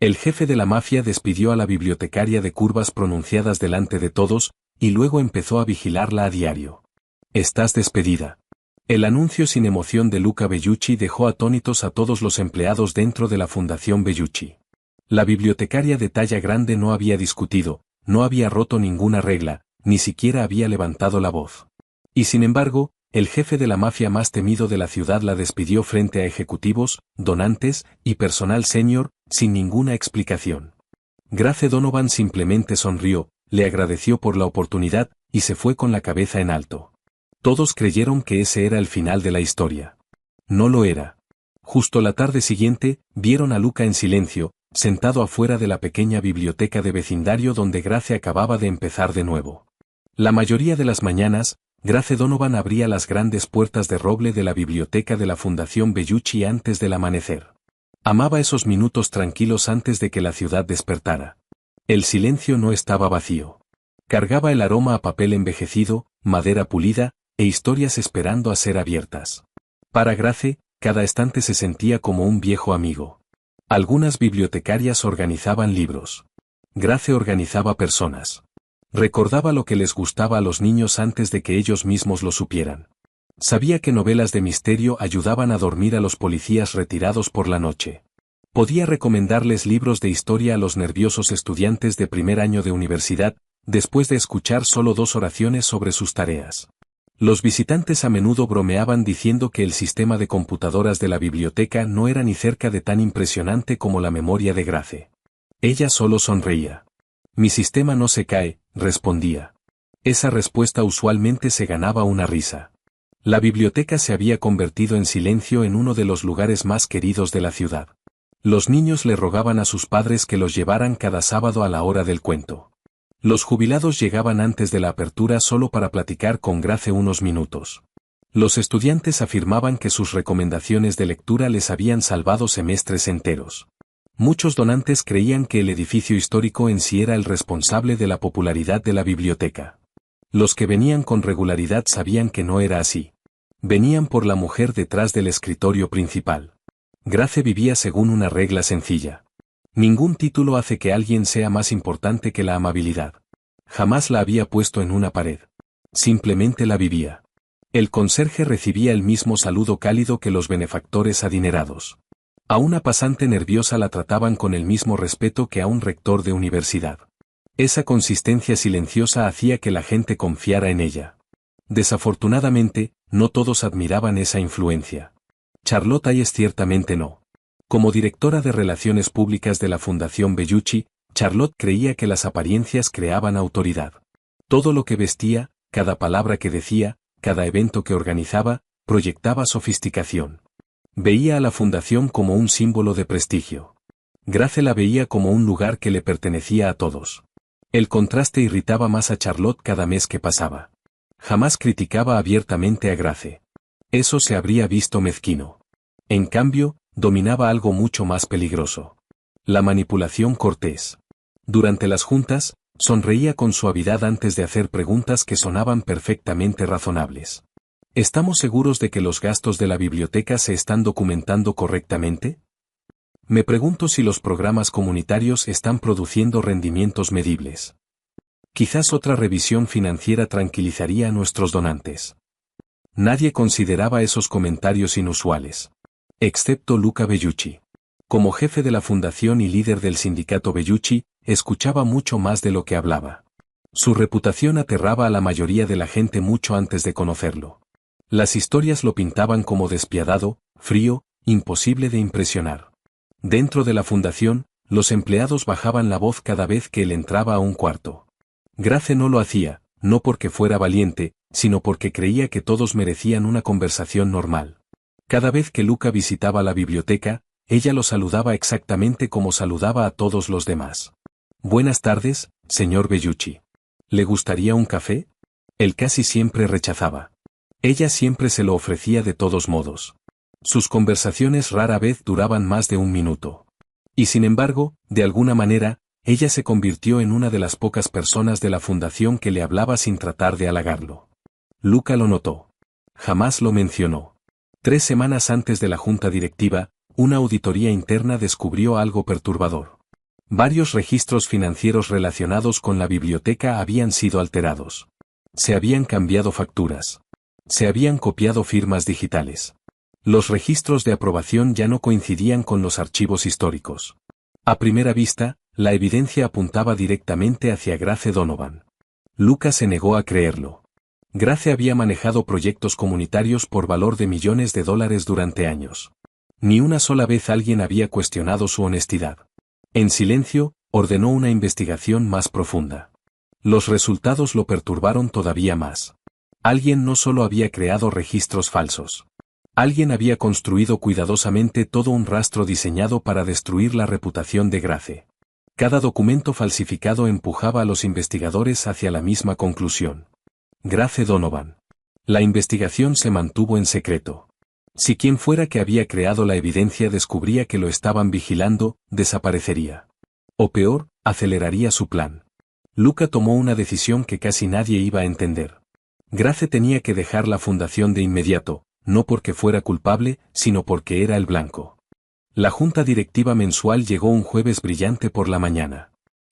El jefe de la mafia despidió a la bibliotecaria de curvas pronunciadas delante de todos, y luego empezó a vigilarla a diario. «Estás despedida». El anuncio sin emoción de Luca Bellucci dejó atónitos a todos los empleados dentro de la Fundación Bellucci. La bibliotecaria de talla grande no había discutido, no había roto ninguna regla, ni siquiera había levantado la voz. Y sin embargo, el jefe de la mafia más temido de la ciudad la despidió frente a ejecutivos, donantes y personal senior, sin ninguna explicación. Grace Donovan simplemente sonrió, le agradeció por la oportunidad, y se fue con la cabeza en alto. Todos creyeron que ese era el final de la historia. No lo era. Justo la tarde siguiente, vieron a Luca en silencio, sentado afuera de la pequeña biblioteca de vecindario donde Grace acababa de empezar de nuevo. La mayoría de las mañanas, Grace Donovan abría las grandes puertas de roble de la biblioteca de la Fundación Bellucci antes del amanecer. Amaba esos minutos tranquilos antes de que la ciudad despertara. El silencio no estaba vacío. Cargaba el aroma a papel envejecido, madera pulida, e historias esperando a ser abiertas. Para Grace, cada estante se sentía como un viejo amigo. Algunas bibliotecarias organizaban libros. Grace organizaba personas. Recordaba lo que les gustaba a los niños antes de que ellos mismos lo supieran. Sabía que novelas de misterio ayudaban a dormir a los policías retirados por la noche. Podía recomendarles libros de historia a los nerviosos estudiantes de primer año de universidad, después de escuchar solo 2 oraciones sobre sus tareas. Los visitantes a menudo bromeaban diciendo que el sistema de computadoras de la biblioteca no era ni cerca de tan impresionante como la memoria de Grace. Ella solo sonreía. «Mi sistema no se cae», respondía. Esa respuesta usualmente se ganaba una risa. La biblioteca se había convertido en silencio en uno de los lugares más queridos de la ciudad. Los niños le rogaban a sus padres que los llevaran cada sábado a la hora del cuento. Los jubilados llegaban antes de la apertura solo para platicar con Grace unos minutos. Los estudiantes afirmaban que sus recomendaciones de lectura les habían salvado semestres enteros. Muchos donantes creían que el edificio histórico en sí era el responsable de la popularidad de la biblioteca. Los que venían con regularidad sabían que no era así. Venían por la mujer detrás del escritorio principal. Grace vivía según una regla sencilla. Ningún título hace que alguien sea más importante que la amabilidad. Jamás la había puesto en una pared. Simplemente la vivía. El conserje recibía el mismo saludo cálido que los benefactores adinerados. A una pasante nerviosa la trataban con el mismo respeto que a un rector de universidad. Esa consistencia silenciosa hacía que la gente confiara en ella. Desafortunadamente, no todos admiraban esa influencia. Charlotte Hayes ciertamente no. Como directora de Relaciones Públicas de la Fundación Bellucci, Charlotte creía que las apariencias creaban autoridad. Todo lo que vestía, cada palabra que decía, cada evento que organizaba, proyectaba sofisticación. Veía a la fundación como un símbolo de prestigio. Grace la veía como un lugar que le pertenecía a todos. El contraste irritaba más a Charlotte cada mes que pasaba. Jamás criticaba abiertamente a Grace. Eso se habría visto mezquino. En cambio, dominaba algo mucho más peligroso. La manipulación cortés. Durante las juntas, sonreía con suavidad antes de hacer preguntas que sonaban perfectamente razonables. ¿Estamos seguros de que los gastos de la biblioteca se están documentando correctamente? Me pregunto si los programas comunitarios están produciendo rendimientos medibles. Quizás otra revisión financiera tranquilizaría a nuestros donantes. Nadie consideraba esos comentarios inusuales. Excepto Luca Bellucci. Como jefe de la fundación y líder del sindicato Bellucci, escuchaba mucho más de lo que hablaba. Su reputación aterraba a la mayoría de la gente mucho antes de conocerlo. Las historias lo pintaban como despiadado, frío, imposible de impresionar. Dentro de la fundación, los empleados bajaban la voz cada vez que él entraba a un cuarto. Grace no lo hacía, no porque fuera valiente, sino porque creía que todos merecían una conversación normal. Cada vez que Luca visitaba la biblioteca, ella lo saludaba exactamente como saludaba a todos los demás. «Buenas tardes, señor Bellucci. ¿Le gustaría un café?» Él casi siempre rechazaba. Ella siempre se lo ofrecía de todos modos. Sus conversaciones rara vez duraban más de un minuto. Y sin embargo, de alguna manera, ella se convirtió en una de las pocas personas de la fundación que le hablaba sin tratar de halagarlo. Luca lo notó. Jamás lo mencionó. 3 semanas antes de la junta directiva, una auditoría interna descubrió algo perturbador. Varios registros financieros relacionados con la biblioteca habían sido alterados. Se habían cambiado facturas. Se habían copiado firmas digitales. Los registros de aprobación ya no coincidían con los archivos históricos. A primera vista, la evidencia apuntaba directamente hacia Grace Donovan. Luca se negó a creerlo. Grace había manejado proyectos comunitarios por valor de millones de dólares durante años. Ni una sola vez alguien había cuestionado su honestidad. En silencio, ordenó una investigación más profunda. Los resultados lo perturbaron todavía más. Alguien no solo había creado registros falsos. Alguien había construido cuidadosamente todo un rastro diseñado para destruir la reputación de Grace. Cada documento falsificado empujaba a los investigadores hacia la misma conclusión. Grace Donovan. La investigación se mantuvo en secreto. Si quien fuera que había creado la evidencia descubría que lo estaban vigilando, desaparecería. O peor, aceleraría su plan. Luca tomó una decisión que casi nadie iba a entender. Grace tenía que dejar la fundación de inmediato, no porque fuera culpable, sino porque era el blanco. La junta directiva mensual llegó un jueves brillante por la mañana.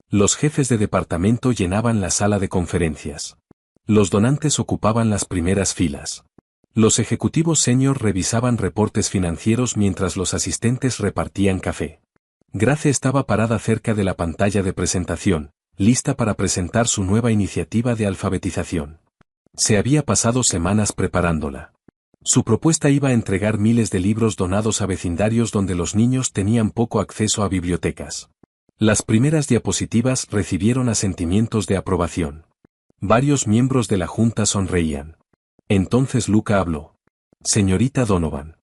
Los jefes de departamento llenaban la sala de conferencias. Los donantes ocupaban las primeras filas. Los ejecutivos senior revisaban reportes financieros mientras los asistentes repartían café. Grace estaba parada cerca de la pantalla de presentación, lista para presentar su nueva iniciativa de alfabetización. Se había pasado semanas preparándola. Su propuesta iba a entregar miles de libros donados a vecindarios donde los niños tenían poco acceso a bibliotecas. Las primeras diapositivas recibieron asentimientos de aprobación. Varios miembros de la junta sonreían. Entonces Luca habló. Señorita Donovan.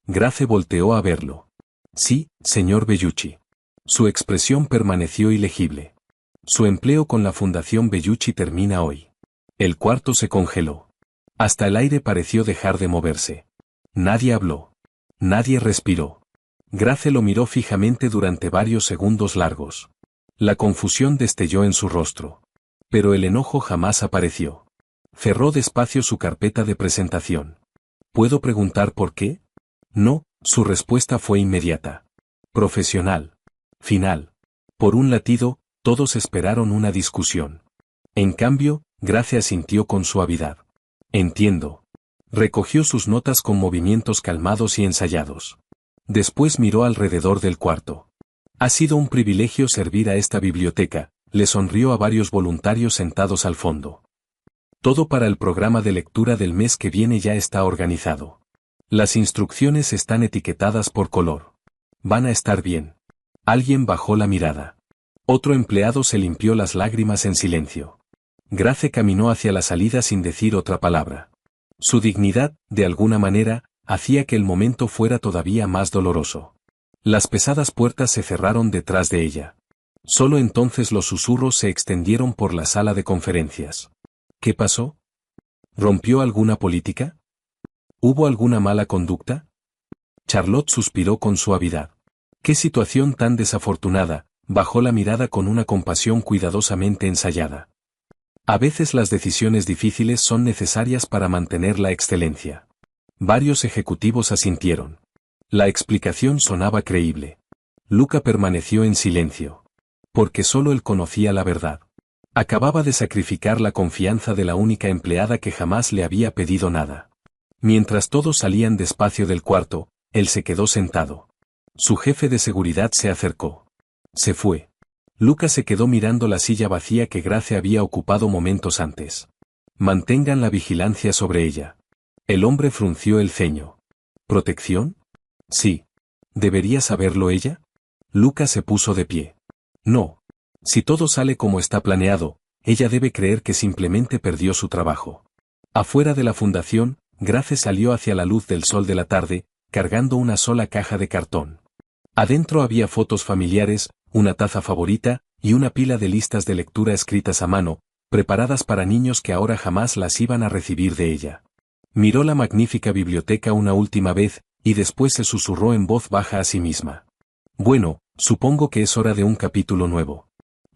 Grace volteó a verlo. Sí, señor Bellucci. Su expresión permaneció ilegible. Su empleo con la Fundación Bellucci termina hoy. El cuarto se congeló. Hasta el aire pareció dejar de moverse. Nadie habló. Nadie respiró. Grace lo miró fijamente durante varios segundos largos. La confusión destelló en su rostro. Pero el enojo jamás apareció. Cerró despacio su carpeta de presentación. ¿Puedo preguntar por qué? No, su respuesta fue inmediata. Profesional. Final. Por un latido, todos esperaron una discusión. En cambio, Grace asintió con suavidad. Entiendo. Recogió sus notas con movimientos calmados y ensayados. Después miró alrededor del cuarto. Ha sido un privilegio servir a esta biblioteca, le sonrió a varios voluntarios sentados al fondo. Todo para el programa de lectura del mes que viene ya está organizado. Las instrucciones están etiquetadas por color. Van a estar bien. Alguien bajó la mirada. Otro empleado se limpió las lágrimas en silencio. Grace caminó hacia la salida sin decir otra palabra. Su dignidad, de alguna manera, hacía que el momento fuera todavía más doloroso. Las pesadas puertas se cerraron detrás de ella. Solo entonces los susurros se extendieron por la sala de conferencias. ¿Qué pasó? ¿Rompió alguna política? ¿Hubo alguna mala conducta? Charlotte suspiró con suavidad. ¡Qué situación tan desafortunada! Bajó la mirada con una compasión cuidadosamente ensayada. A veces las decisiones difíciles son necesarias para mantener la excelencia. Varios ejecutivos asintieron. La explicación sonaba creíble. Luca permaneció en silencio. Porque solo él conocía la verdad. Acababa de sacrificar la confianza de la única empleada que jamás le había pedido nada. Mientras todos salían despacio del cuarto, él se quedó sentado. Su jefe de seguridad se acercó. Se fue. Luca se quedó mirando la silla vacía que Grace había ocupado momentos antes. Mantengan la vigilancia sobre ella. El hombre frunció el ceño. ¿Protección? Sí. ¿Debería saberlo ella? Luca se puso de pie. No. Si todo sale como está planeado, ella debe creer que simplemente perdió su trabajo. Afuera de la fundación, Grace salió hacia la luz del sol de la tarde, cargando una sola caja de cartón. Adentro había fotos familiares, una taza favorita, y una pila de listas de lectura escritas a mano, preparadas para niños que ahora jamás las iban a recibir de ella. Miró la magnífica biblioteca una última vez, y después se susurró en voz baja a sí misma. Bueno, supongo que es hora de un capítulo nuevo.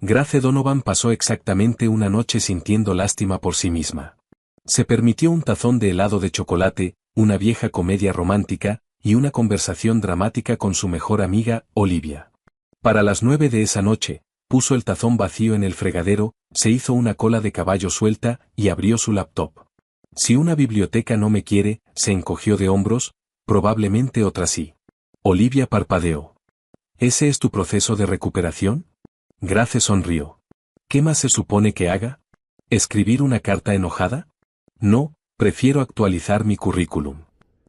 Grace Donovan pasó exactamente una noche sintiendo lástima por sí misma. Se permitió un tazón de helado de chocolate, una vieja comedia romántica, y una conversación dramática con su mejor amiga, Olivia. Para las 9 de esa noche, puso el tazón vacío en el fregadero, se hizo una cola de caballo suelta y abrió su laptop. Si una biblioteca no me quiere, se encogió de hombros, probablemente otra sí. Olivia parpadeó. ¿Ese es tu proceso de recuperación? Grace sonrió. ¿Qué más se supone que haga? ¿Escribir una carta enojada? No, prefiero actualizar mi currículum.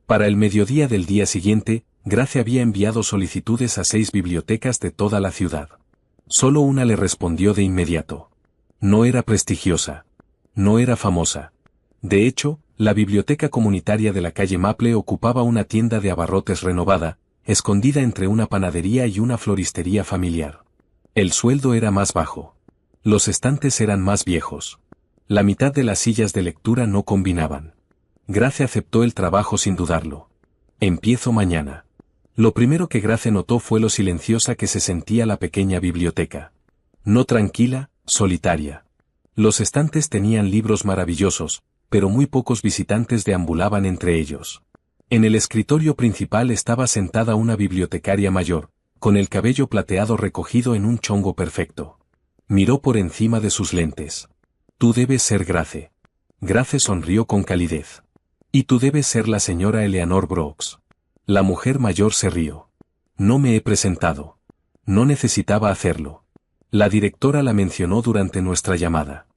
Para el mediodía del día siguiente, Grace había enviado solicitudes a 6 bibliotecas de toda la ciudad. Solo una le respondió de inmediato. No era prestigiosa. No era famosa. De hecho, la biblioteca comunitaria de la calle Maple ocupaba una tienda de abarrotes renovada, escondida entre una panadería y una floristería familiar. El sueldo era más bajo. Los estantes eran más viejos. La mitad de las sillas de lectura no combinaban. Grace aceptó el trabajo sin dudarlo. Empiezo mañana. Lo primero que Grace notó fue lo silenciosa que se sentía la pequeña biblioteca. No tranquila, solitaria. Los estantes tenían libros maravillosos, pero muy pocos visitantes deambulaban entre ellos. En el escritorio principal estaba sentada una bibliotecaria mayor, con el cabello plateado recogido en un chongo perfecto. Miró por encima de sus lentes. Tú debes ser Grace. Grace sonrió con calidez. Y tú debes ser la señora Eleanor Brooks. La mujer mayor se rió. No me he presentado. No necesitaba hacerlo. La directora la mencionó durante nuestra llamada.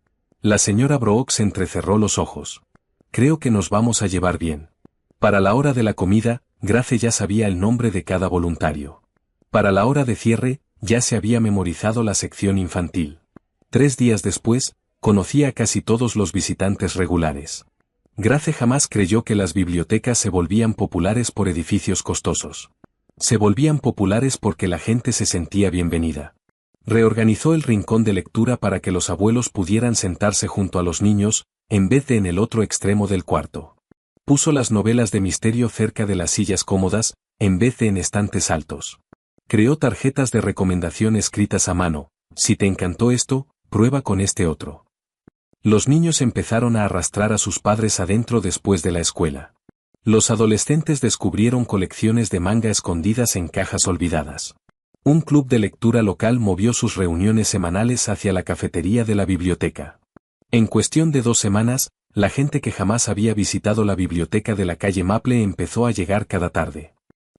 La señora Brooks entrecerró los ojos. Creo que nos vamos a llevar bien. Para la hora de la comida, Grace ya sabía el nombre de cada voluntario. Para la hora de cierre, ya se había memorizado la sección infantil. 3 días después, conocía a casi todos los visitantes regulares. Grace jamás creyó que las bibliotecas se volvían populares por edificios costosos. Se volvían populares porque la gente se sentía bienvenida. Reorganizó el rincón de lectura para que los abuelos pudieran sentarse junto a los niños, en vez de en el otro extremo del cuarto. Puso las novelas de misterio cerca de las sillas cómodas, en vez de en estantes altos. Creó tarjetas de recomendación escritas a mano. Si te encantó esto, prueba con este otro. Los niños empezaron a arrastrar a sus padres adentro después de la escuela. Los adolescentes descubrieron colecciones de manga escondidas en cajas olvidadas. Un club de lectura local movió sus reuniones semanales hacia la cafetería de la biblioteca. En cuestión de 2 semanas, la gente que jamás había visitado la biblioteca de la calle Maple empezó a llegar cada tarde.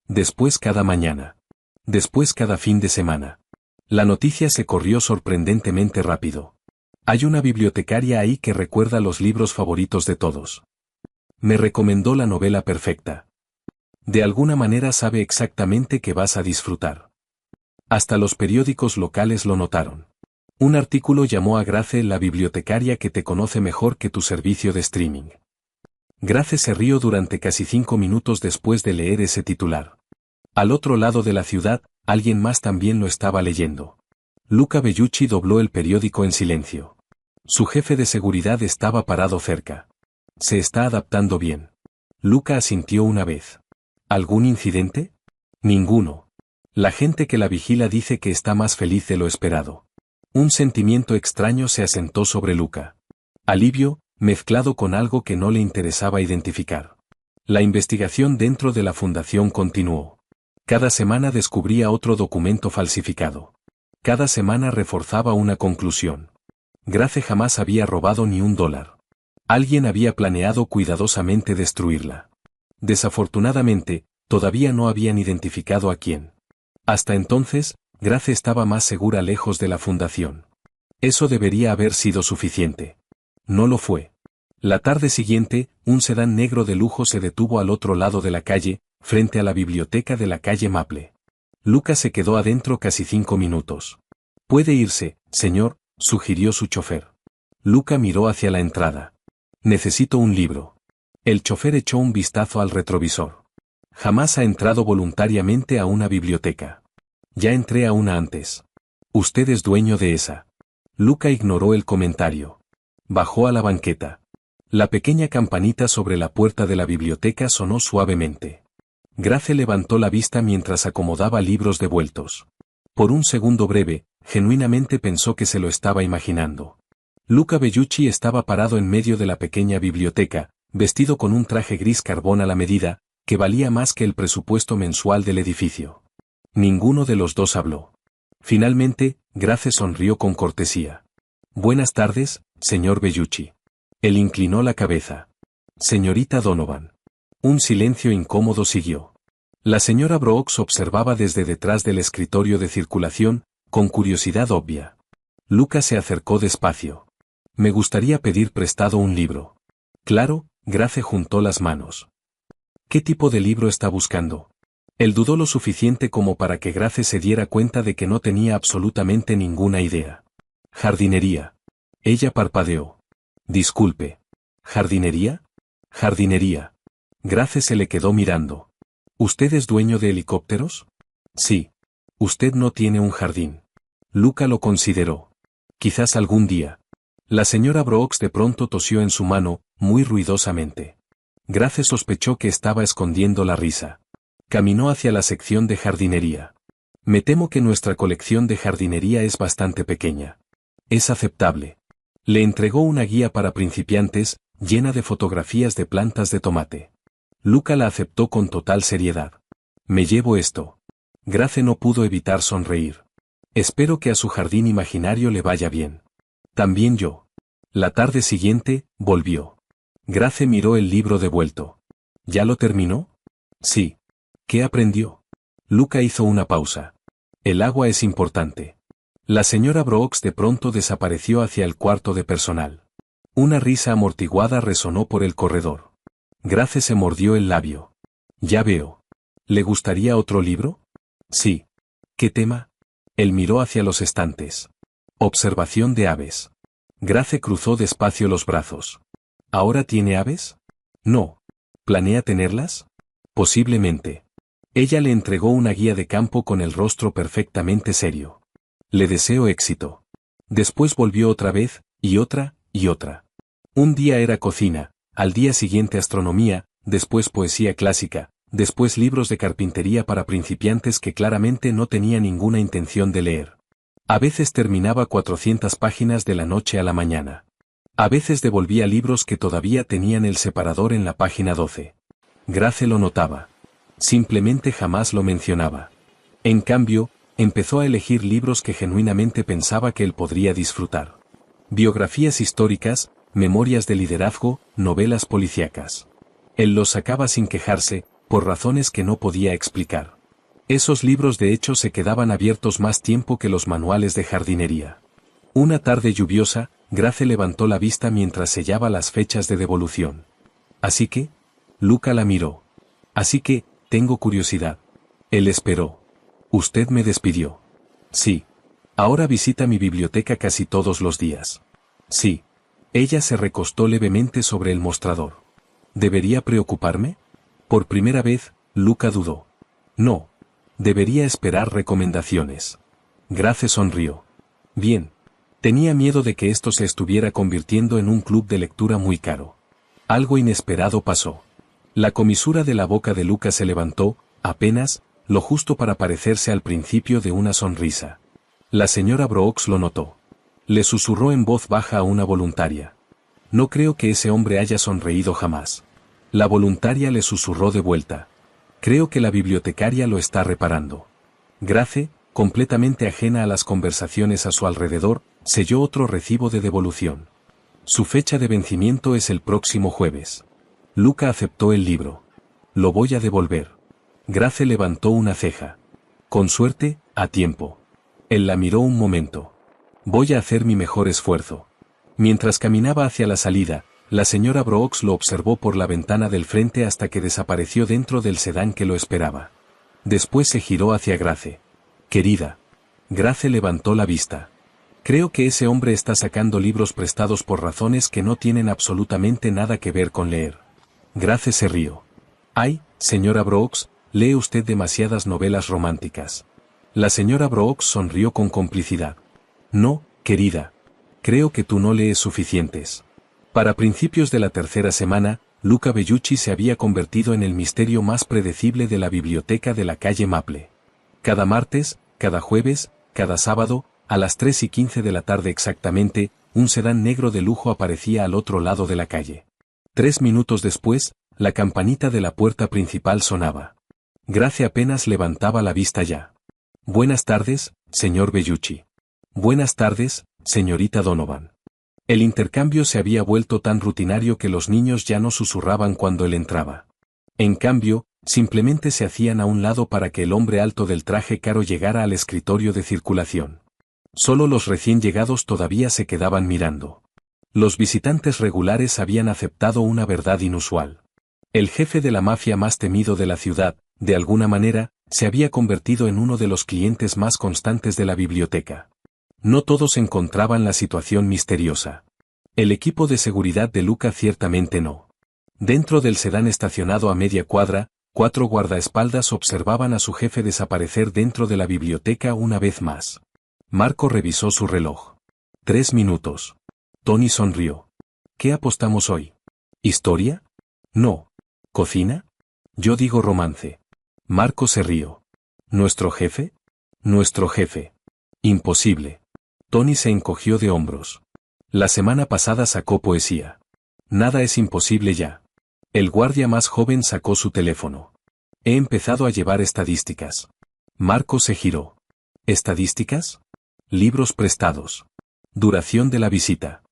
Después cada mañana. Después cada fin de semana. La noticia se corrió sorprendentemente rápido. Hay una bibliotecaria ahí que recuerda los libros favoritos de todos. Me recomendó la novela perfecta. De alguna manera sabe exactamente qué vas a disfrutar. Hasta los periódicos locales lo notaron. Un artículo llamó a Grace la bibliotecaria que te conoce mejor que tu servicio de streaming. Grace se rió durante casi 5 minutos después de leer ese titular. Al otro lado de la ciudad, alguien más también lo estaba leyendo. Luca Bellucci dobló el periódico en silencio. Su jefe de seguridad estaba parado cerca. Se está adaptando bien. Luca asintió una vez. ¿Algún incidente? Ninguno. La gente que la vigila dice que está más feliz de lo esperado. Un sentimiento extraño se asentó sobre Luca. Alivio, mezclado con algo que no le interesaba identificar. La investigación dentro de la fundación continuó. Cada semana descubría otro documento falsificado. Cada semana reforzaba una conclusión. Grace jamás había robado ni $1. Alguien había planeado cuidadosamente destruirla. Desafortunadamente, todavía no habían identificado a quién. Hasta entonces, Grace estaba más segura lejos de la fundación. Eso debería haber sido suficiente. No lo fue. La tarde siguiente, un sedán negro de lujo se detuvo al otro lado de la calle, frente a la biblioteca de la calle Maple. Luca se quedó adentro casi 5 minutos. Puede irse, señor, sugirió su chofer. Luca miró hacia la entrada. Necesito un libro. El chofer echó un vistazo al retrovisor. Jamás ha entrado voluntariamente a una biblioteca. Ya entré a una antes. Usted es dueño de esa. Luca ignoró el comentario. Bajó a la banqueta. La pequeña campanita sobre la puerta de la biblioteca sonó suavemente. Grace levantó la vista mientras acomodaba libros devueltos. Por un segundo breve, genuinamente pensó que se lo estaba imaginando. Luca Bellucci estaba parado en medio de la pequeña biblioteca, vestido con un traje gris carbón a la medida, que valía más que el presupuesto mensual del edificio. Ninguno de los dos habló. Finalmente, Grace sonrió con cortesía. Buenas tardes, señor Bellucci. Él inclinó la cabeza. Señorita Donovan. Un silencio incómodo siguió. La señora Brooks observaba desde detrás del escritorio de circulación, con curiosidad obvia. Luca se acercó despacio. Me gustaría pedir prestado un libro. Claro, Grace juntó las manos. ¿Qué tipo de libro está buscando? Él dudó lo suficiente como para que Grace se diera cuenta de que no tenía absolutamente ninguna idea. Jardinería. Ella parpadeó. Disculpe. ¿Jardinería? Jardinería. Grace se le quedó mirando. ¿Usted es dueño de helicópteros? Sí. Usted no tiene un jardín. Luca lo consideró. Quizás algún día. La señora Brooks de pronto tosió en su mano, muy ruidosamente. Grace sospechó que estaba escondiendo la risa. Caminó hacia la sección de jardinería. Me temo que nuestra colección de jardinería es bastante pequeña. Es aceptable. Le entregó una guía para principiantes, llena de fotografías de plantas de tomate. Luca la aceptó con total seriedad. Me llevo esto. Grace no pudo evitar sonreír. Espero que a su jardín imaginario le vaya bien. También yo. La tarde siguiente, volvió. Grace miró el libro devuelto. ¿Ya lo terminó? Sí. ¿Qué aprendió? Luca hizo una pausa. El agua es importante. La señora Brooks de pronto desapareció hacia el cuarto de personal. Una risa amortiguada resonó por el corredor. Grace se mordió el labio. Ya veo. ¿Le gustaría otro libro? Sí. ¿Qué tema? Él miró hacia los estantes. Observación de aves. Grace cruzó despacio los brazos. ¿Ahora tiene aves? No. ¿Planea tenerlas? Posiblemente. Ella le entregó una guía de campo con el rostro perfectamente serio. Le deseo éxito. Después volvió otra vez, y otra, y otra. Un día era cocina, al día siguiente astronomía, después poesía clásica, después libros de carpintería para principiantes que claramente no tenía ninguna intención de leer. A veces terminaba 400 páginas de la noche a la mañana. A veces devolvía libros que todavía tenían el separador en la página 12. Grace lo notaba. Simplemente jamás lo mencionaba. En cambio, empezó a elegir libros que genuinamente pensaba que él podría disfrutar. Biografías históricas, memorias de liderazgo, novelas policíacas. Él los sacaba sin quejarse, por razones que no podía explicar. Esos libros de hecho se quedaban abiertos más tiempo que los manuales de jardinería. Una tarde lluviosa, Grace levantó la vista mientras sellaba las fechas de devolución. ¿Así que? Luca la miró. Así que, tengo curiosidad. Él esperó. Usted me despidió. Sí. Ahora visita mi biblioteca casi todos los días. Sí. Ella se recostó levemente sobre el mostrador. ¿Debería preocuparme? Por primera vez, Luca dudó. No. Debería esperar recomendaciones. Grace sonrió. Bien. Tenía miedo de que esto se estuviera convirtiendo en un club de lectura muy caro. Algo inesperado pasó. La comisura de la boca de Luca se levantó, apenas, lo justo para parecerse al principio de una sonrisa. La señora Brooks lo notó. Le susurró en voz baja a una voluntaria. No creo que ese hombre haya sonreído jamás. La voluntaria le susurró de vuelta. Creo que la bibliotecaria lo está reparando. Grace, completamente ajena a las conversaciones a su alrededor, selló otro recibo de devolución. Su fecha de vencimiento es el próximo jueves. Luca aceptó el libro. Lo voy a devolver. Grace levantó una ceja. Con suerte, a tiempo. Él la miró un momento. Voy a hacer mi mejor esfuerzo. Mientras caminaba hacia la salida, la señora Brooks lo observó por la ventana del frente hasta que desapareció dentro del sedán que lo esperaba. Después se giró hacia Grace. Querida. Grace levantó la vista. Creo que ese hombre está sacando libros prestados por razones que no tienen absolutamente nada que ver con leer. Grace se rió. Ay, señora Brooks, lee usted demasiadas novelas románticas. La señora Brooks sonrió con complicidad. No, querida. Creo que tú no lees suficientes. Para principios de la tercera semana, Luca Bellucci se había convertido en el misterio más predecible de la biblioteca de la calle Maple. Cada martes, cada jueves, cada sábado, a las 3:15 de la tarde exactamente, un sedán negro de lujo aparecía al otro lado de la calle. 3 minutos después, la campanita de la puerta principal sonaba. Grace apenas levantaba la vista ya. Buenas tardes, señor Bellucci. Buenas tardes, señorita Donovan. El intercambio se había vuelto tan rutinario que los niños ya no susurraban cuando él entraba. En cambio, simplemente se hacían a un lado para que el hombre alto del traje caro llegara al escritorio de circulación. Solo los recién llegados todavía se quedaban mirando. Los visitantes regulares habían aceptado una verdad inusual. El jefe de la mafia más temido de la ciudad, de alguna manera, se había convertido en uno de los clientes más constantes de la biblioteca. No todos encontraban la situación misteriosa. El equipo de seguridad de Luca ciertamente no. Dentro del sedán estacionado a media cuadra, 4 guardaespaldas observaban a su jefe desaparecer dentro de la biblioteca una vez más. Marco revisó su reloj. 3 minutos. Tony sonrió. ¿Qué apostamos hoy? ¿Historia? No. ¿Cocina? Yo digo romance. Marco se rió. ¿Nuestro jefe? Nuestro jefe. Imposible. Tony se encogió de hombros. La semana pasada sacó poesía. Nada es imposible ya. El guardia más joven sacó su teléfono. He empezado a llevar estadísticas. Marco se giró. ¿Estadísticas? Libros prestados. Duración de la visita.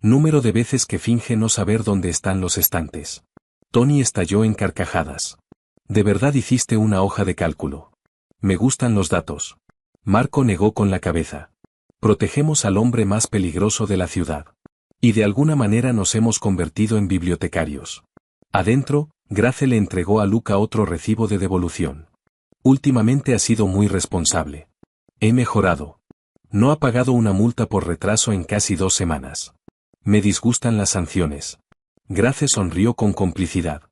Número de veces que finge no saber dónde están los estantes. Tony estalló en carcajadas. ¿De verdad hiciste una hoja de cálculo? Me gustan los datos. Marco negó con la cabeza. Protegemos al hombre más peligroso de la ciudad. Y de alguna manera nos hemos convertido en bibliotecarios. Adentro, Grace le entregó a Luca otro recibo de devolución. Últimamente ha sido muy responsable. He mejorado. No ha pagado una multa por retraso en casi 2 semanas. Me disgustan las sanciones. Grace sonrió con complicidad.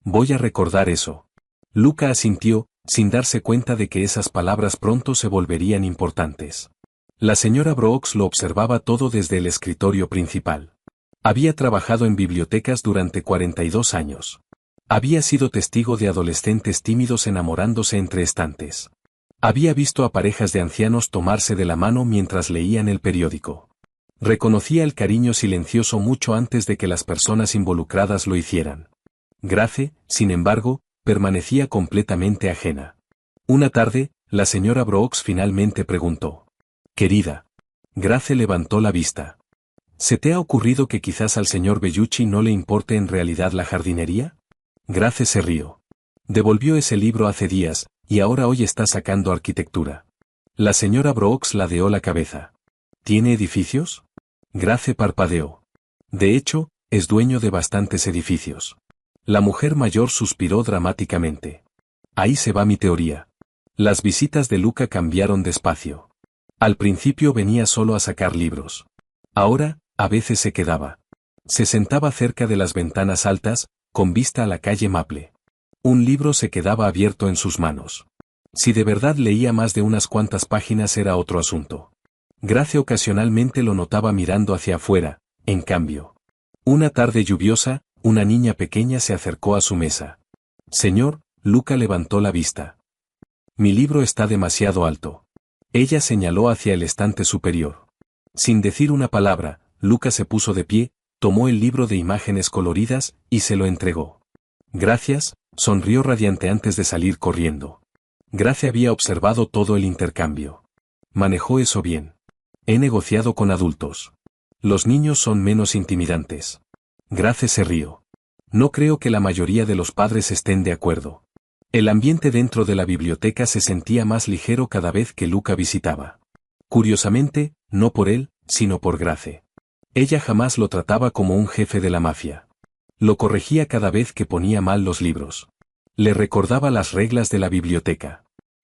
Voy a recordar eso. Luca asintió, sin darse cuenta de que esas palabras pronto se volverían importantes. La señora Brooks lo observaba todo desde el escritorio principal. Había trabajado en bibliotecas durante 42 años. Había sido testigo de adolescentes tímidos enamorándose entre estantes. Había visto a parejas de ancianos tomarse de la mano mientras leían el periódico. Reconocía el cariño silencioso mucho antes de que las personas involucradas lo hicieran. Grace, sin embargo, permanecía completamente ajena. Una tarde, la señora Brooks finalmente preguntó. Querida. Grace levantó la vista. ¿Se te ha ocurrido que quizás al señor Bellucci no le importe en realidad la jardinería? Grace se rió. Devolvió ese libro hace días, y ahora hoy está sacando arquitectura. La señora Brooks ladeó la cabeza. ¿Tiene edificios? Grace parpadeó. De hecho, es dueño de bastantes edificios. La mujer mayor suspiró dramáticamente. Ahí se va mi teoría. Las visitas de Luca cambiaron despacio. Al principio venía solo a sacar libros. Ahora, a veces se quedaba. Se sentaba cerca de las ventanas altas, con vista a la calle Maple. Un libro se quedaba abierto en sus manos. Si de verdad leía más de unas cuantas páginas era otro asunto. Grace ocasionalmente lo notaba mirando hacia afuera, en cambio. Una tarde lluviosa, una niña pequeña se acercó a su mesa. Señor, Luca levantó la vista. Mi libro está demasiado alto. Ella señaló hacia el estante superior. Sin decir una palabra, Luca se puso de pie, tomó el libro de imágenes coloridas y se lo entregó. Gracias, sonrió radiante antes de salir corriendo. Grace había observado todo el intercambio. Manejó eso bien. He negociado con adultos. Los niños son menos intimidantes. Grace se rió. No creo que la mayoría de los padres estén de acuerdo. El ambiente dentro de la biblioteca se sentía más ligero cada vez que Luca visitaba. Curiosamente, no por él, sino por Grace. Ella jamás lo trataba como un jefe de la mafia. Lo corregía cada vez que ponía mal los libros. Le recordaba las reglas de la biblioteca.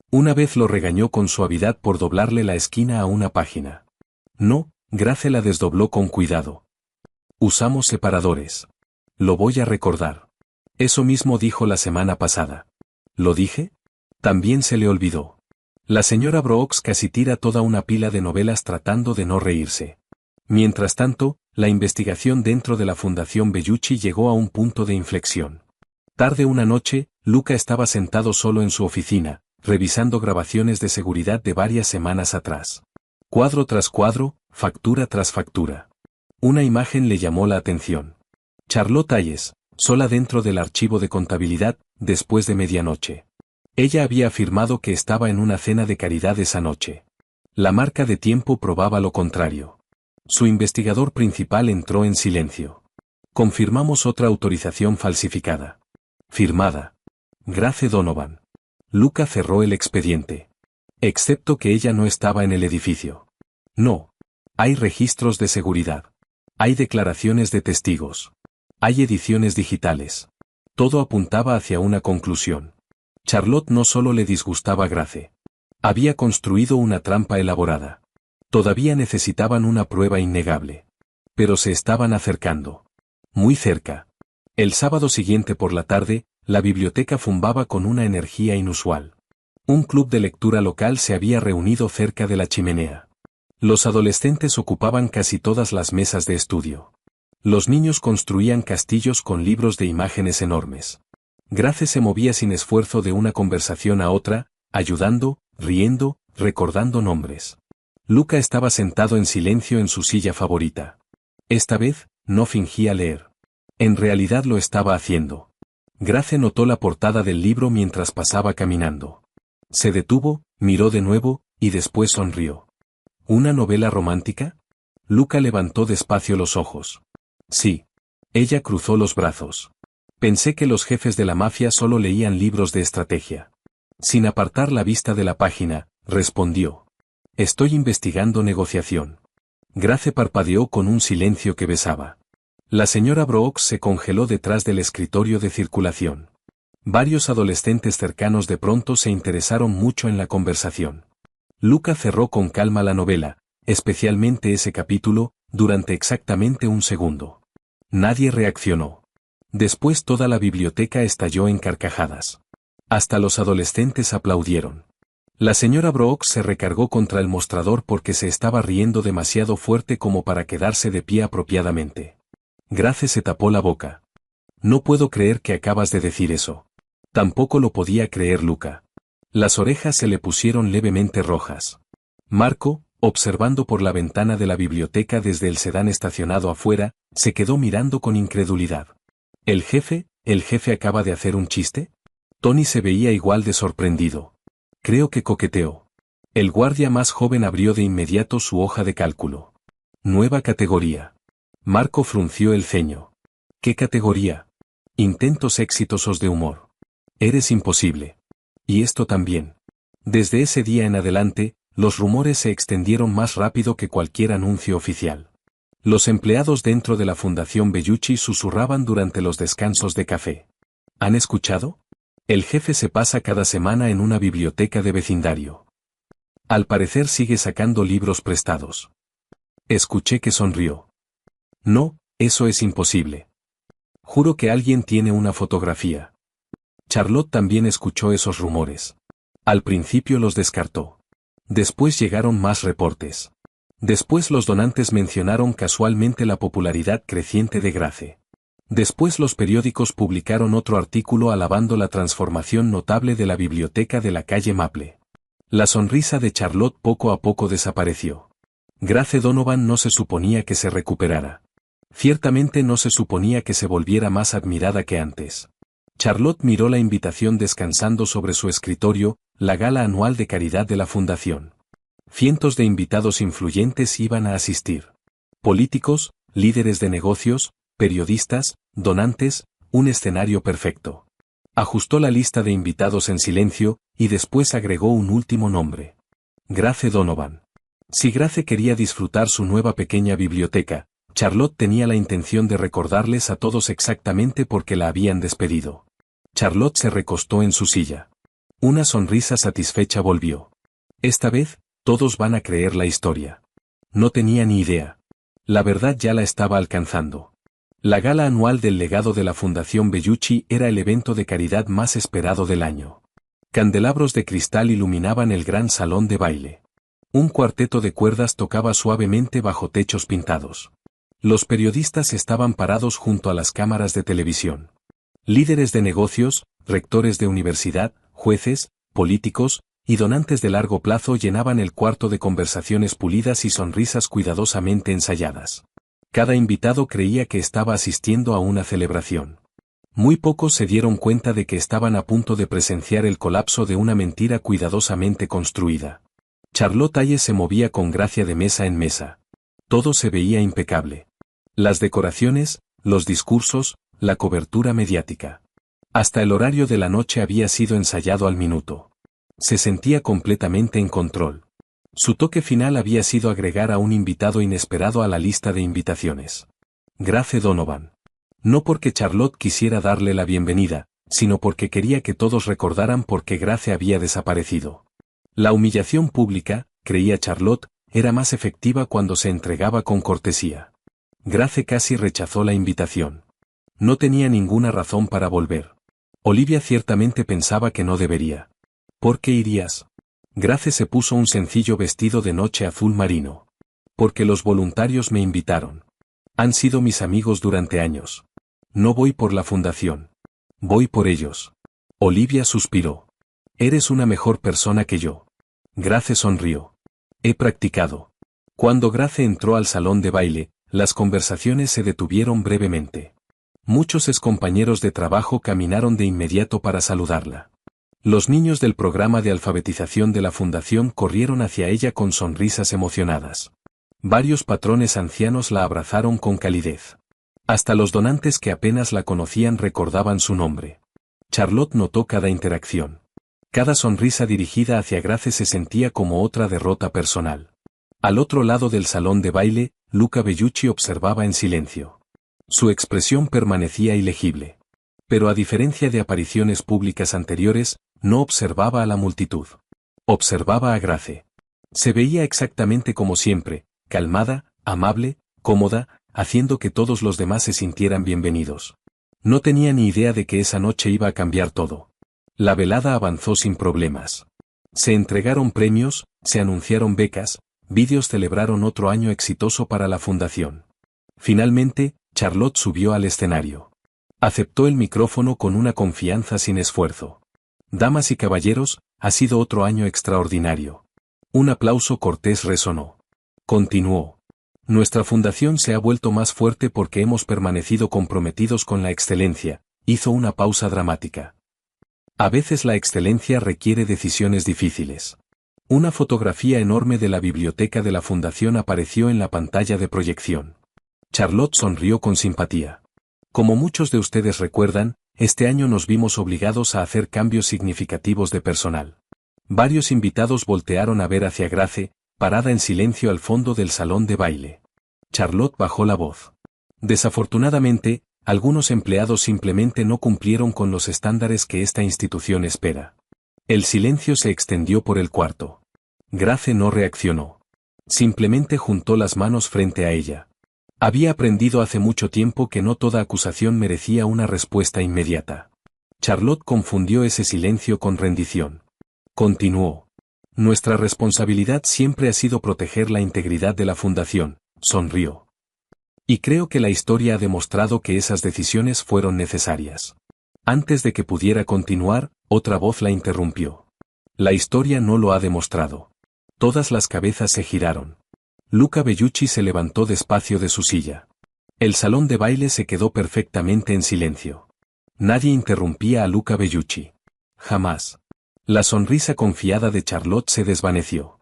Una vez lo regañó con suavidad por doblarle la esquina a una página. No, Grace la desdobló con cuidado. Usamos separadores. Lo voy a recordar. Eso mismo dijo la semana pasada. ¿Lo dije? También se le olvidó. La señora Brooks casi tira toda una pila de novelas tratando de no reírse. Mientras tanto, la investigación dentro de la Fundación Bellucci llegó a un punto de inflexión. Tarde una noche, Luca estaba sentado solo en su oficina, revisando grabaciones de seguridad de varias semanas atrás. Cuadro tras cuadro, factura tras factura. Una imagen le llamó la atención. Charlotte Hayes, sola dentro del archivo de contabilidad, después de medianoche. Ella había afirmado que estaba en una cena de caridad esa noche. La marca de tiempo probaba lo contrario. Su investigador principal entró en silencio. Confirmamos otra autorización falsificada. Firmada. Grace Donovan. Luca cerró el expediente. Excepto que ella no estaba en el edificio. No. Hay registros de seguridad. Hay declaraciones de testigos. Hay ediciones digitales. Todo apuntaba hacia una conclusión. Charlotte no solo le disgustaba Grace. Había construido una trampa elaborada. Todavía necesitaban una prueba innegable. Pero se estaban acercando. Muy cerca. El sábado siguiente por la tarde, la biblioteca fumaba con una energía inusual. Un club de lectura local se había reunido cerca de la chimenea. Los adolescentes ocupaban casi todas las mesas de estudio. Los niños construían castillos con libros de imágenes enormes. Grace se movía sin esfuerzo de una conversación a otra, ayudando, riendo, recordando nombres. Luca estaba sentado en silencio en su silla favorita. Esta vez, no fingía leer. En realidad lo estaba haciendo. Grace notó la portada del libro mientras pasaba caminando. Se detuvo, miró de nuevo, y después sonrió. ¿Una novela romántica? Luca levantó despacio los ojos. Sí. Ella cruzó los brazos. Pensé que los jefes de la mafia solo leían libros de estrategia. Sin apartar la vista de la página, respondió. Estoy investigando negociación. Grace parpadeó con un silencio que besaba. La señora Brooks se congeló detrás del escritorio de circulación. Varios adolescentes cercanos de pronto se interesaron mucho en la conversación. Luca cerró con calma la novela, especialmente ese capítulo, durante exactamente un segundo. Nadie reaccionó. Después toda la biblioteca estalló en carcajadas. Hasta los adolescentes aplaudieron. La señora Brooks se recargó contra el mostrador porque se estaba riendo demasiado fuerte como para quedarse de pie apropiadamente. Grace se tapó la boca. No puedo creer que acabas de decir eso. Tampoco lo podía creer Luca. Las orejas se le pusieron levemente rojas. Marco, observando por la ventana de la biblioteca desde el sedán estacionado afuera, se quedó mirando con incredulidad. ¿El jefe acaba de hacer un chiste? Tony se veía igual de sorprendido. Creo que coqueteó. El guardia más joven abrió de inmediato su hoja de cálculo. Nueva categoría. Marco frunció el ceño. ¿Qué categoría? Intentos exitosos de humor. Eres imposible. Y esto también. Desde ese día en adelante, los rumores se extendieron más rápido que cualquier anuncio oficial. Los empleados dentro de la Fundación Bellucci susurraban durante los descansos de café. ¿Han escuchado? El jefe se pasa cada semana en una biblioteca de vecindario. Al parecer sigue sacando libros prestados. Escuché que sonrió. No, eso es imposible. Juro que alguien tiene una fotografía. Charlotte también escuchó esos rumores. Al principio los descartó. Después llegaron más reportes. Después los donantes mencionaron casualmente la popularidad creciente de Grace. Después los periódicos publicaron otro artículo alabando la transformación notable de la biblioteca de la calle Maple. La sonrisa de Charlotte poco a poco desapareció. Grace Donovan no se suponía que se recuperara. Ciertamente no se suponía que se volviera más admirada que antes. Charlotte miró la invitación descansando sobre su escritorio, la gala anual de caridad de la fundación. Cientos de invitados influyentes iban a asistir. Políticos, líderes de negocios, periodistas, donantes, un escenario perfecto. Ajustó la lista de invitados en silencio, y después agregó un último nombre. Grace Donovan. Si Grace quería disfrutar su nueva pequeña biblioteca, Charlotte tenía la intención de recordarles a todos exactamente por qué la habían despedido. Charlotte se recostó en su silla. Una sonrisa satisfecha volvió. Esta vez, todos van a creer la historia. No tenía ni idea. La verdad ya la estaba alcanzando. La gala anual del legado de la Fundación Bellucci era el evento de caridad más esperado del año. Candelabros de cristal iluminaban el gran salón de baile. Un cuarteto de cuerdas tocaba suavemente bajo techos pintados. Los periodistas estaban parados junto a las cámaras de televisión. Líderes de negocios, rectores de universidad, jueces, políticos y donantes de largo plazo llenaban el cuarto de conversaciones pulidas y sonrisas cuidadosamente ensayadas. Cada invitado creía que estaba asistiendo a una celebración. Muy pocos se dieron cuenta de que estaban a punto de presenciar el colapso de una mentira cuidadosamente construida. Charlotte Hayes se movía con gracia de mesa en mesa. Todo se veía impecable. Las decoraciones, los discursos, la cobertura mediática. Hasta el horario de la noche había sido ensayado al minuto. Se sentía completamente en control. Su toque final había sido agregar a un invitado inesperado a la lista de invitaciones. Grace Donovan. No porque Charlotte quisiera darle la bienvenida, sino porque quería que todos recordaran por qué Grace había desaparecido. La humillación pública, creía Charlotte, era más efectiva cuando se entregaba con cortesía. Grace casi rechazó la invitación. No tenía ninguna razón para volver. Olivia ciertamente pensaba que no debería. ¿Por qué irías? Grace se puso un sencillo vestido de noche azul marino. Porque los voluntarios me invitaron. Han sido mis amigos durante años. No voy por la fundación. Voy por ellos. Olivia suspiró. Eres una mejor persona que yo. Grace sonrió. He practicado. Cuando Grace entró al salón de baile, las conversaciones se detuvieron brevemente. Muchos excompañeros de trabajo caminaron de inmediato para saludarla. Los niños del programa de alfabetización de la fundación corrieron hacia ella con sonrisas emocionadas. Varios patrones ancianos la abrazaron con calidez. Hasta los donantes que apenas la conocían recordaban su nombre. Charlotte notó cada interacción. Cada sonrisa dirigida hacia Grace se sentía como otra derrota personal. Al otro lado del salón de baile, Luca Bellucci observaba en silencio. Su expresión permanecía ilegible. Pero a diferencia de apariciones públicas anteriores, no observaba a la multitud. Observaba a Grace. Se veía exactamente como siempre, calmada, amable, cómoda, haciendo que todos los demás se sintieran bienvenidos. No tenía ni idea de que esa noche iba a cambiar todo. La velada avanzó sin problemas. Se entregaron premios, se anunciaron becas, vídeos celebraron otro año exitoso para la fundación. Finalmente, Charlotte subió al escenario. Aceptó el micrófono con una confianza sin esfuerzo. Damas y caballeros, ha sido otro año extraordinario. Un aplauso cortés resonó. Continuó. Nuestra fundación se ha vuelto más fuerte porque hemos permanecido comprometidos con la excelencia. Hizo una pausa dramática. A veces la excelencia requiere decisiones difíciles. Una fotografía enorme de la biblioteca de la fundación apareció en la pantalla de proyección. Charlotte sonrió con simpatía. Como muchos de ustedes recuerdan, este año nos vimos obligados a hacer cambios significativos de personal. Varios invitados voltearon a ver hacia Grace, parada en silencio al fondo del salón de baile. Charlotte bajó la voz. Desafortunadamente, algunos empleados simplemente no cumplieron con los estándares que esta institución espera. El silencio se extendió por el cuarto. Grace no reaccionó. Simplemente juntó las manos frente a ella. Había aprendido hace mucho tiempo que no toda acusación merecía una respuesta inmediata. Charlotte confundió ese silencio con rendición. Continuó. Nuestra responsabilidad siempre ha sido proteger la integridad de la fundación, sonrió. Y creo que la historia ha demostrado que esas decisiones fueron necesarias. Antes de que pudiera continuar, otra voz la interrumpió. La historia no lo ha demostrado. Todas las cabezas se giraron. Luca Bellucci se levantó despacio de su silla. El salón de baile se quedó perfectamente en silencio. Nadie interrumpía a Luca Bellucci. Jamás. La sonrisa confiada de Charlotte se desvaneció.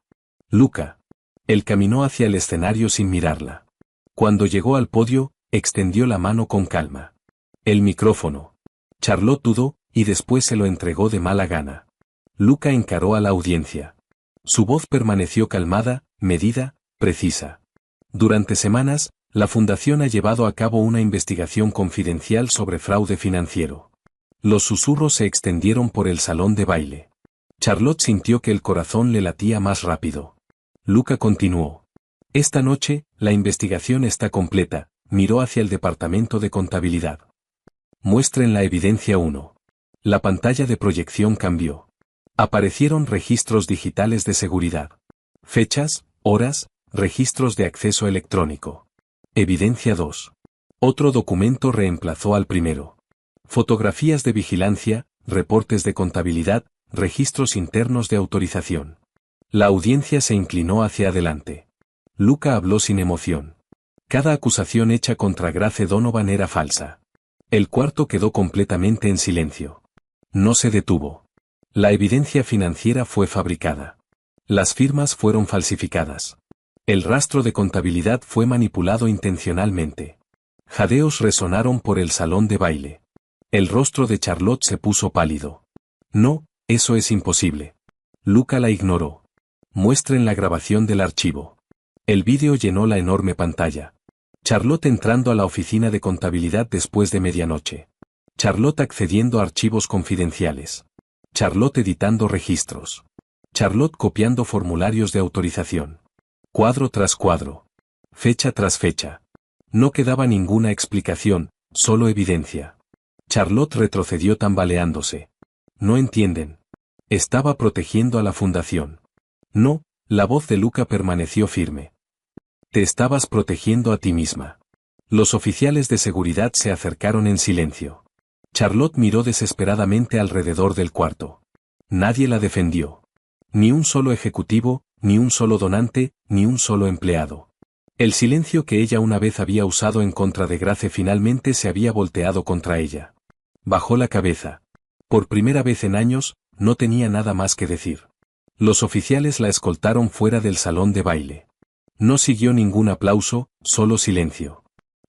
Luca. Él caminó hacia el escenario sin mirarla. Cuando llegó al podio, extendió la mano con calma. El micrófono. Charlotte dudó, y después se lo entregó de mala gana. Luca encaró a la audiencia. Su voz permaneció calmada, medida, precisa. Durante semanas, la fundación ha llevado a cabo una investigación confidencial sobre fraude financiero. Los susurros se extendieron por el salón de baile. Charlotte sintió que el corazón le latía más rápido. Luca continuó. Esta noche, la investigación está completa, miró hacia el departamento de contabilidad. Muestren la evidencia 1. La pantalla de proyección cambió. Aparecieron registros digitales de seguridad. Fechas, horas, registros de acceso electrónico. Evidencia 2. Otro documento reemplazó al primero. Fotografías de vigilancia, reportes de contabilidad, registros internos de autorización. La audiencia se inclinó hacia adelante. Luca habló sin emoción. Cada acusación hecha contra Grace Donovan era falsa. El cuarto quedó completamente en silencio. No se detuvo. La evidencia financiera fue fabricada. Las firmas fueron falsificadas. El rastro de contabilidad fue manipulado intencionalmente. Jadeos resonaron por el salón de baile. El rostro de Charlotte se puso pálido. No, eso es imposible. Luca la ignoró. Muestren la grabación del archivo. El vídeo llenó la enorme pantalla. Charlotte entrando a la oficina de contabilidad después de medianoche. Charlotte accediendo a archivos confidenciales. Charlotte editando registros. Charlotte copiando formularios de autorización. Cuadro tras cuadro. Fecha tras fecha. No quedaba ninguna explicación, solo evidencia. Charlotte retrocedió tambaleándose. No entienden. Estaba protegiendo a la fundación. No, la voz de Luca permaneció firme. Te estabas protegiendo a ti misma. Los oficiales de seguridad se acercaron en silencio. Charlotte miró desesperadamente alrededor del cuarto. Nadie la defendió. Ni un solo ejecutivo, ni un solo donante, ni un solo empleado. El silencio que ella una vez había usado en contra de Grace finalmente se había volteado contra ella. Bajó la cabeza. Por primera vez en años, no tenía nada más que decir. Los oficiales la escoltaron fuera del salón de baile. No siguió ningún aplauso, solo silencio.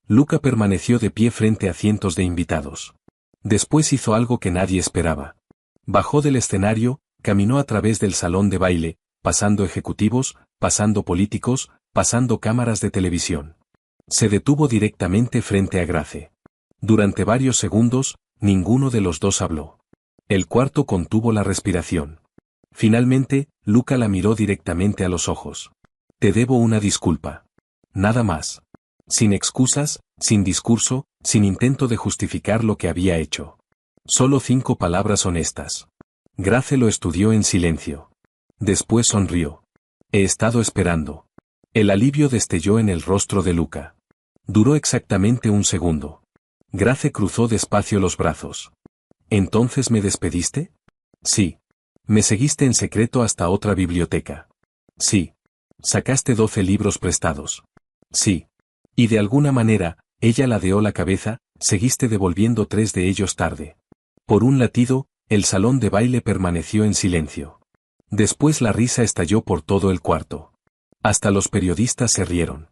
Luca permaneció de pie frente a cientos de invitados. Después hizo algo que nadie esperaba. Bajó del escenario, caminó a través del salón de baile, pasando ejecutivos, pasando políticos, pasando cámaras de televisión. Se detuvo directamente frente a Grace. Durante varios segundos, ninguno de los dos habló. El cuarto contuvo la respiración. Finalmente, Luca la miró directamente a los ojos. Te debo una disculpa. Nada más. Sin excusas, sin discurso, sin intento de justificar lo que había hecho. Solo 5 palabras honestas. Grace lo estudió en silencio. Después sonrió. He estado esperando. El alivio destelló en el rostro de Luca. Duró exactamente un segundo. Grace cruzó despacio los brazos. ¿Entonces me despediste? Sí. Me seguiste en secreto hasta otra biblioteca. Sí. Sacaste 12 libros prestados. Sí. Y de alguna manera, ella ladeó la cabeza, seguiste devolviendo 3 de ellos tarde. Por un latido, el salón de baile permaneció en silencio. Después la risa estalló por todo el cuarto. Hasta los periodistas se rieron.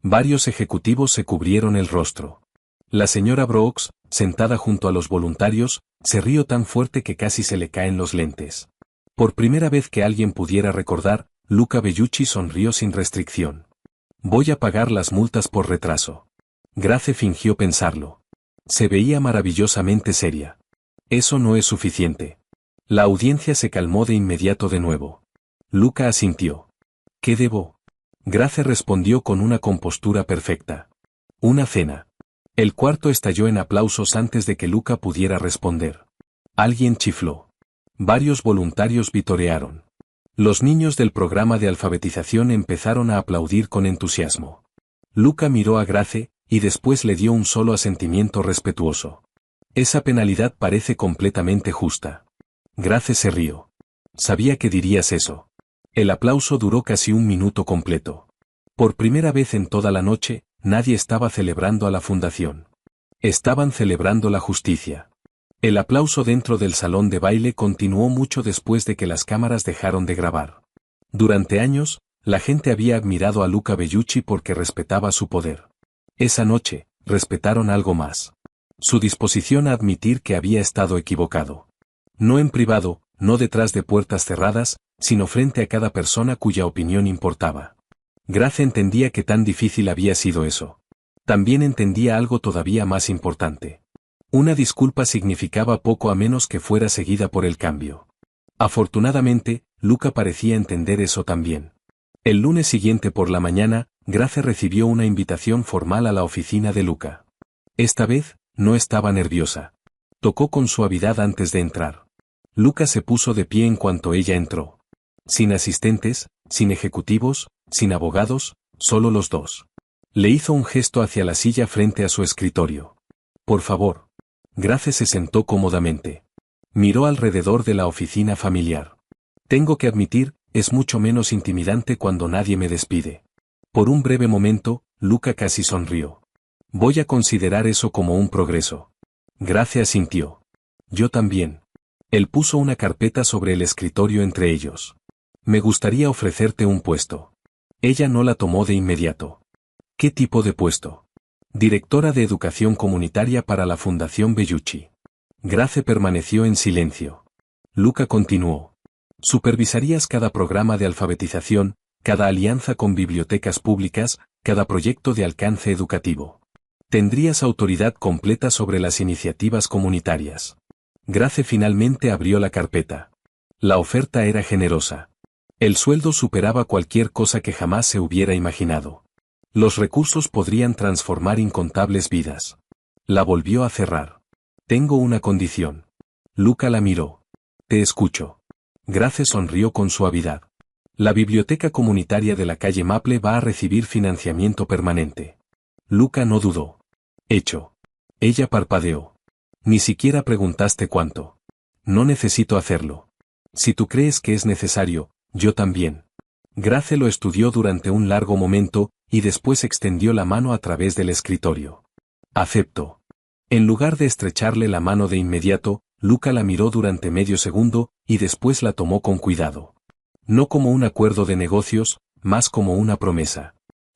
Varios ejecutivos se cubrieron el rostro. La señora Brooks, sentada junto a los voluntarios, se rió tan fuerte que casi se le caen los lentes. Por primera vez que alguien pudiera recordar, Luca Bellucci sonrió sin restricción. Voy a pagar las multas por retraso. Grace fingió pensarlo. Se veía maravillosamente seria. Eso no es suficiente. La audiencia se calmó de inmediato de nuevo. Luca asintió. ¿Qué debo? Grace respondió con una compostura perfecta. Una cena. El cuarto estalló en aplausos antes de que Luca pudiera responder. Alguien chifló. Varios voluntarios vitorearon. Los niños del programa de alfabetización empezaron a aplaudir con entusiasmo. Luca miró a Grace, y después le dio un solo asentimiento respetuoso. Esa penalidad parece completamente justa. Grace se rió. Sabía que dirías eso. El aplauso duró casi un minuto completo. Por primera vez en toda la noche, nadie estaba celebrando a la fundación. Estaban celebrando la justicia. El aplauso dentro del salón de baile continuó mucho después de que las cámaras dejaron de grabar. Durante años, la gente había admirado a Luca Bellucci porque respetaba su poder. Esa noche, respetaron algo más. Su disposición a admitir que había estado equivocado. No en privado, no detrás de puertas cerradas, sino frente a cada persona cuya opinión importaba. Grace entendía que tan difícil había sido eso. También entendía algo todavía más importante. Una disculpa significaba poco a menos que fuera seguida por el cambio. Afortunadamente, Luca parecía entender eso también. El lunes siguiente por la mañana, Grace recibió una invitación formal a la oficina de Luca. Esta vez, no estaba nerviosa. Tocó con suavidad antes de entrar. Luca se puso de pie en cuanto ella entró. Sin asistentes, sin ejecutivos, sin abogados, solo los dos. Le hizo un gesto hacia la silla frente a su escritorio. Por favor. Grace se sentó cómodamente. Miró alrededor de la oficina familiar. Tengo que admitir, es mucho menos intimidante cuando nadie me despide. Por un breve momento, Luca casi sonrió. Voy a considerar eso como un progreso. Grace asintió. Yo también. Él puso una carpeta sobre el escritorio entre ellos. Me gustaría ofrecerte un puesto. Ella no la tomó de inmediato. ¿Qué tipo de puesto? Directora de Educación Comunitaria para la Fundación Bellucci. Grace permaneció en silencio. Luca continuó. Supervisarías cada programa de alfabetización, cada alianza con bibliotecas públicas, cada proyecto de alcance educativo. Tendrías autoridad completa sobre las iniciativas comunitarias. Grace finalmente abrió la carpeta. La oferta era generosa. El sueldo superaba cualquier cosa que jamás se hubiera imaginado. Los recursos podrían transformar incontables vidas. La volvió a cerrar. Tengo una condición. Luca la miró. Te escucho. Grace sonrió con suavidad. La biblioteca comunitaria de la calle Maple va a recibir financiamiento permanente. Luca no dudó. Hecho. Ella parpadeó. Ni siquiera preguntaste cuánto. No necesito hacerlo. Si tú crees que es necesario, yo también. Grace lo estudió durante un largo momento, y después extendió la mano a través del escritorio. Acepto. En lugar de estrecharle la mano de inmediato, Luca la miró durante medio segundo, y después la tomó con cuidado. No como un acuerdo de negocios, más como una promesa.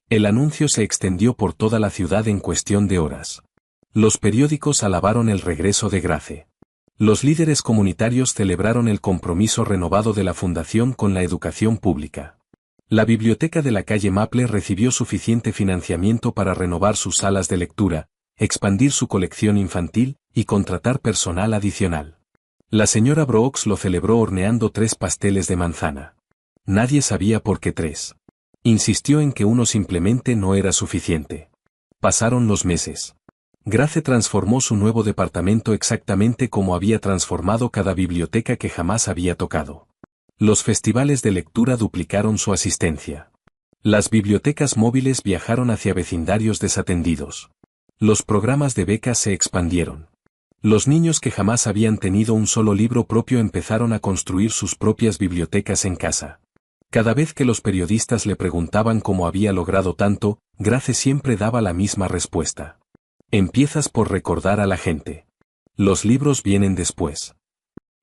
El anuncio se extendió por toda la ciudad en cuestión de horas. Los periódicos alabaron el regreso de Grace. Los líderes comunitarios celebraron el compromiso renovado de la Fundación con la educación pública. La biblioteca de la calle Maple recibió suficiente financiamiento para renovar sus salas de lectura, expandir su colección infantil y contratar personal adicional. La señora Brooks lo celebró horneando 3 pasteles de manzana. Nadie sabía por qué 3. Insistió en que uno simplemente no era suficiente. Pasaron los meses. Grace transformó su nuevo departamento exactamente como había transformado cada biblioteca que jamás había tocado. Los festivales de lectura duplicaron su asistencia. Las bibliotecas móviles viajaron hacia vecindarios desatendidos. Los programas de becas se expandieron. Los niños que jamás habían tenido un solo libro propio empezaron a construir sus propias bibliotecas en casa. Cada vez que los periodistas le preguntaban cómo había logrado tanto, Grace siempre daba la misma respuesta. Empiezas por recordar a la gente. Los libros vienen después.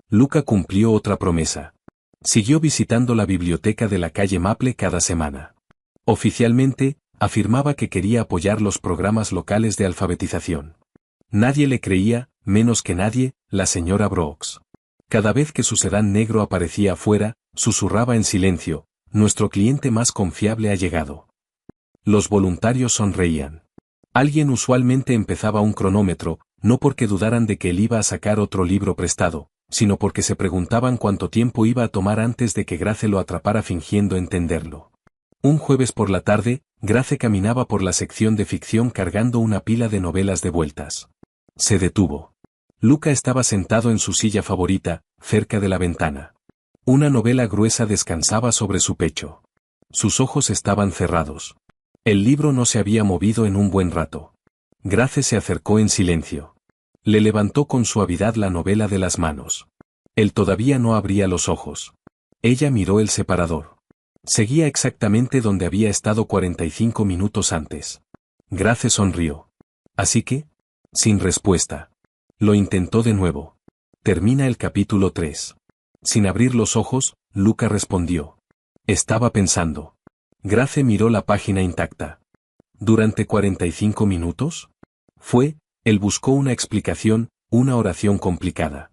Luca cumplió otra promesa. Siguió visitando la biblioteca de la calle Maple cada semana. Oficialmente, afirmaba que quería apoyar los programas locales de alfabetización. Nadie le creía, menos que nadie, la señora Brooks. Cada vez que su sedán negro aparecía afuera, susurraba en silencio, nuestro cliente más confiable ha llegado. Los voluntarios sonreían. Alguien usualmente empezaba un cronómetro, no porque dudaran de que él iba a sacar otro libro prestado, sino porque se preguntaban cuánto tiempo iba a tomar antes de que Grace lo atrapara fingiendo entenderlo. Un jueves por la tarde, Grace caminaba por la sección de ficción cargando una pila de novelas de vueltas. Se detuvo. Luca estaba sentado en su silla favorita, cerca de la ventana. Una novela gruesa descansaba sobre su pecho. Sus ojos estaban cerrados. El libro no se había movido en un buen rato. Grace se acercó en silencio. Le levantó con suavidad la novela de las manos. Él todavía no abría los ojos. Ella miró el separador. Seguía exactamente donde había estado 45 minutos antes. Grace sonrió. ¿Así que? Sin respuesta. Lo intentó de nuevo. Termina el capítulo 3. Sin abrir los ojos, Luca respondió. Estaba pensando. Grace miró la página intacta. ¿Durante 45 minutos? Él buscó una explicación, una oración complicada.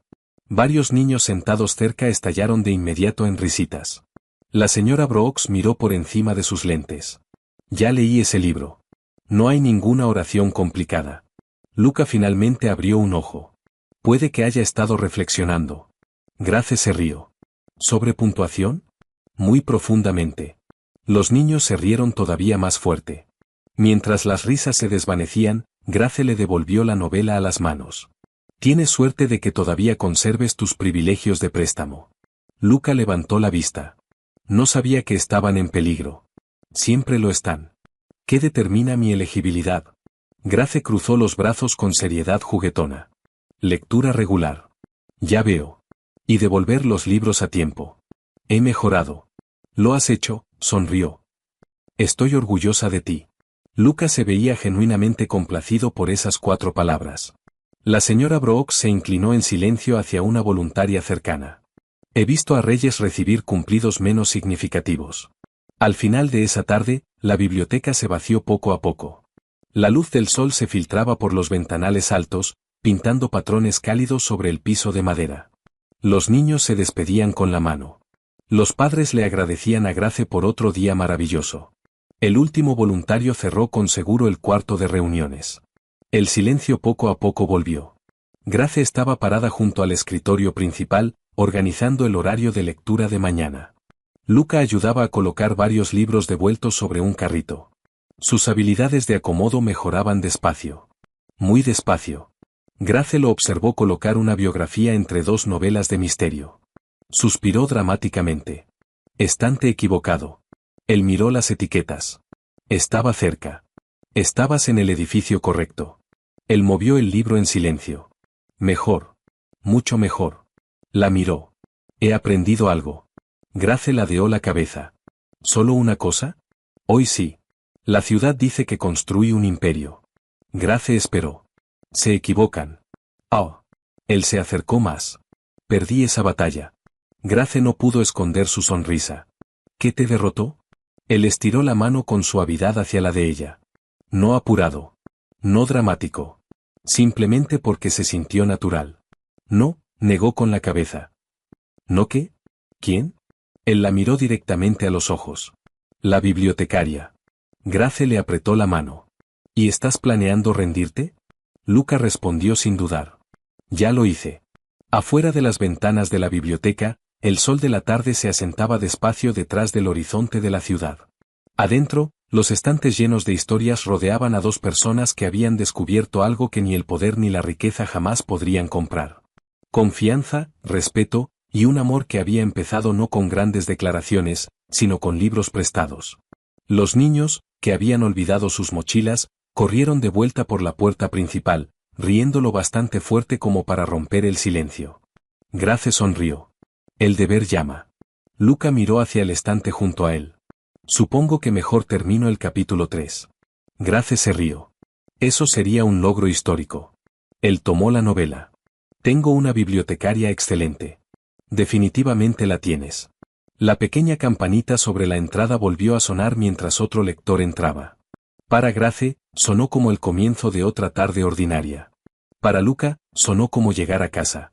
Varios niños sentados cerca estallaron de inmediato en risitas. La señora Brooks miró por encima de sus lentes. Ya leí ese libro. No hay ninguna oración complicada. Luca finalmente abrió un ojo. Puede que haya estado reflexionando. Grace se rió. ¿Sobre puntuación? Muy profundamente. Los niños se rieron todavía más fuerte. Mientras las risas se desvanecían, Grace le devolvió la novela a las manos. Tienes suerte de que todavía conserves tus privilegios de préstamo. Luca levantó la vista. No sabía que estaban en peligro. Siempre lo están. ¿Qué determina mi elegibilidad? Grace cruzó los brazos con seriedad juguetona. Lectura regular. Ya veo. Y devolver los libros a tiempo. He mejorado. Lo has hecho, sonrió. Estoy orgullosa de ti. Luca se veía genuinamente complacido por esas 4 palabras. La señora Brooks se inclinó en silencio hacia una voluntaria cercana. He visto a reyes recibir cumplidos menos significativos. Al final de esa tarde, la biblioteca se vació poco a poco. La luz del sol se filtraba por los ventanales altos, pintando patrones cálidos sobre el piso de madera. Los niños se despedían con la mano. Los padres le agradecían a Grace por otro día maravilloso. El último voluntario cerró con seguro el cuarto de reuniones. El silencio poco a poco volvió. Grace estaba parada junto al escritorio principal, organizando el horario de lectura de mañana. Luca ayudaba a colocar varios libros devueltos sobre un carrito. Sus habilidades de acomodo mejoraban despacio. Muy despacio. Grace lo observó colocar una biografía entre dos novelas de misterio. Suspiró dramáticamente. Estante equivocado. Él miró las etiquetas. Estaba cerca. Estabas en el edificio correcto. Él movió el libro en silencio. Mejor. Mucho mejor. La miró. He aprendido algo. Grace ladeó la cabeza. ¿Solo una cosa? Hoy sí. La ciudad dice que construí un imperio. Grace esperó. Se equivocan. Oh. Él se acercó más. Perdí esa batalla. Grace no pudo esconder su sonrisa. ¿Qué te derrotó? Él estiró la mano con suavidad hacia la de ella. No apurado. No dramático. Simplemente porque se sintió natural. No, negó con la cabeza. ¿No qué? ¿Quién? Él la miró directamente a los ojos. La bibliotecaria. Grace le apretó la mano. ¿Y estás planeando rendirte? Luca respondió sin dudar. Ya lo hice. Afuera de las ventanas de la biblioteca, el sol de la tarde se asentaba despacio detrás del horizonte de la ciudad. Adentro, los estantes llenos de historias rodeaban a dos personas que habían descubierto algo que ni el poder ni la riqueza jamás podrían comprar. Confianza, respeto, y un amor que había empezado no con grandes declaraciones, sino con libros prestados. Los niños, que habían olvidado sus mochilas, corrieron de vuelta por la puerta principal, riendo lo bastante fuerte como para romper el silencio. Grace sonrió. El deber llama. Luca miró hacia el estante junto a él. Supongo que mejor termino el capítulo 3. Grace se rió. Eso sería un logro histórico. Él tomó la novela. Tengo una bibliotecaria excelente. Definitivamente la tienes. La pequeña campanita sobre la entrada volvió a sonar mientras otro lector entraba. Para Grace, sonó como el comienzo de otra tarde ordinaria. Para Luca, sonó como llegar a casa.